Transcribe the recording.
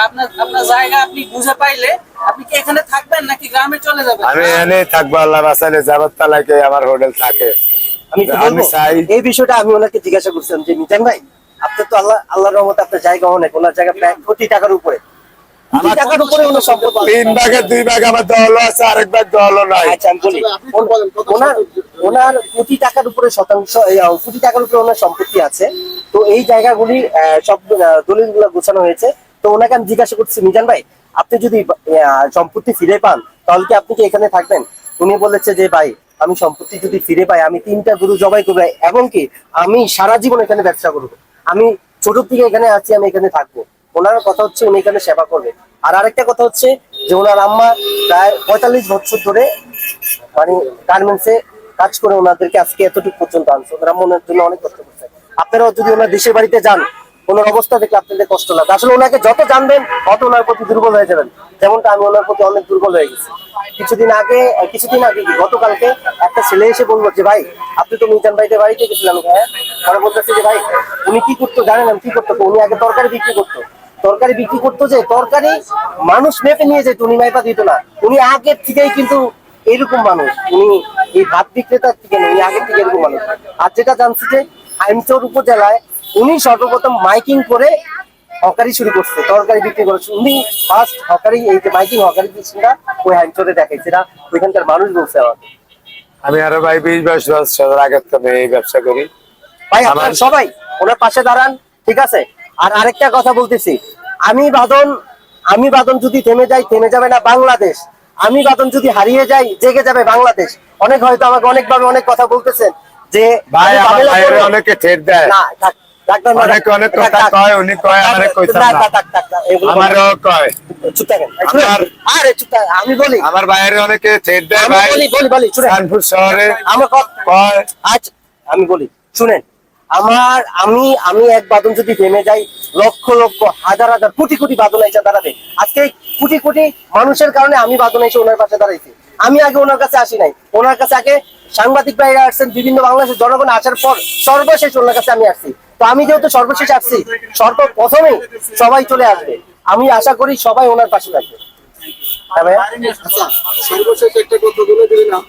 আপনার আপনার জায়গা আপনি বুঝে পাইলে আপনি কি এখানে থাকবেন নাকি গ্রামে চলে যাবেন? আমি এনে থাকবো, আল্লাহ বাঁচাইলে জাবরতলায় আমার হোটেল থাকে। আমি চাই এই বিষয়টা আমি ওনাকে জিজ্ঞাসা করছিলাম যে মিজান ভাই, আপনার তো আল্লাহর রহমতে আপনার জায়গা অনেক, ওনার জায়গা প্রায় কোটি টাকার উপরে, টাকার উপরে ওনার সম্পত্তি 3 ভাগের 2 ভাগ আমার দল আছে, আরেক ভাগ দল নাই। আচ্ছা আমি বলি, ওনার কোটি টাকার উপরে শতাংশ, কোটি টাকার উপরে ওনার সম্পত্তি আছে। তো এই জায়গাগুলি সব দলিলগুলো গোছানো হয়েছে। তো ওনাকে আমি জিজ্ঞাসা করছি, মিজান ভাই আপনি যদি সম্পত্তি ফিরে পান তাহলে কি আপনি কি এখানে থাকবেন? উনি বলেছে যে ভাই আমি সম্পত্তি যদি ফিরে পাই আমি 3টা গরু জবাই করবো, এবং কি আমি সারা জীবন এখানে ব্যবসা করবো, আমি ছোট থেকে এখানে আছি, আমি এখানে থাকবো। ওনার কথা হচ্ছে উনি এখানে সেবা করবে। আর আরেকটা কথা হচ্ছে যে ওনার আম্মা প্রায় 45 বছর ধরে মানে গার্মেন্টসে কাজ করে ওনাদেরকে আজকে এতটুকু পর্যন্ত আনছে। ওনারা মনের জন্য অনেক কষ্ট করছে। আপনারাও যদি ওনার দেশের বাড়িতে যান, ওনার অবস্থা দেখলে আপনাদের কষ্ট লাগে। আসলে ওনাকে যত জানবেন তত ওনার প্রতি দুর্বল হয়ে যাবেন, যেমনটা আমি ওনার প্রতি অনেক দুর্বল হয়ে গেছি। কিছুদিন আগে কি গতকালকে একটা ছেলে এসে বলবো যে ভাই আপনি তো মিজান ভাইদের বাড়িতে গেছিলাম। হ্যাঁ, পরে বলতেছে যে ভাই উনি কি করতো জানেন? আমি কি করতো, উনি আগে তরকারি বিক্রি করতো। যে তরকারি মানুষ মেপে নিয়ে যেত, উনি মাইপা দিত না। উনি আগের থেকেই কিন্তু এরকম মানুষ, উনি এই ভাত বিক্রেতার থেকে উনি আগের থেকে এরকম মানুষ। আর যেটা জানছি যে হাইমচর উপজেলায় উনি সর্বপ্রথম মাইকিং করে হকারি শুরু করছে, তরকারি বিক্রি করেছে। উনি ফার্স্ট হকারি, এই যে মাইকিং হকারি মেশিনটা ওই হাইমচরে দেখাইছে, না ওইখানকার মানুষ বলছে আমাকে। আমি আরো ভাই 20-22 বছর আগে থেকে এই ব্যবসা করি ভাই আপনারা সবাই ওনার পাশে দাঁড়ান, ঠিক আছে? আর আরেকটা কথা বলতেছি, আমি বাদন যদি থেমে যাবে না বাংলাদেশ। আমি বাদন যদি হারিয়ে যাই জেগে যাবে বাংলাদেশ। অনেক হয়তো আমাকে অনেকভাবে অনেক কথা বলতেছেন যে ভাই আমার বাইরে অনেকে ঠেট দেয়, না অনেক কথা কয়, উনি কয় আমারে কইতাম না, আমারও কয়। চুপ থাকেন, আরে চুপ থাকেন, আমি বলি আমার বাইরে অনেকে ঠেট দেয় ভাই, বলি কানপুর শহরে আমার কয়। আচ্ছা আমি বলি শুনেন, আমি এক বাদন যদি থেমে যাই, লক্ষ লক্ষ হাজার হাজার কোটি কোটি বাদন এসে দাঁড়াবে। আজকে কোটি কোটি মানুষের কারণে আমি বাদন এসে ওনার পাশে দাঁড়াইছি। আমি আগে ওনার কাছে আসি নাই, ওনার কাছে আগে সাংবাদিক ভাইরা আসছেন, বিভিন্ন বাংলাদেশের জনগণ আসার পর সর্বশেষ ওনার কাছে আমি আসছি। তো আমি যেহেতু সর্বশেষ আসছি, সর্বপ্রথমে সবাই চলে আসবে। আমি আশা করি সবাই ওনার পাশে থাকবে। সর্বশেষ একটা কথা বলে দিলাম।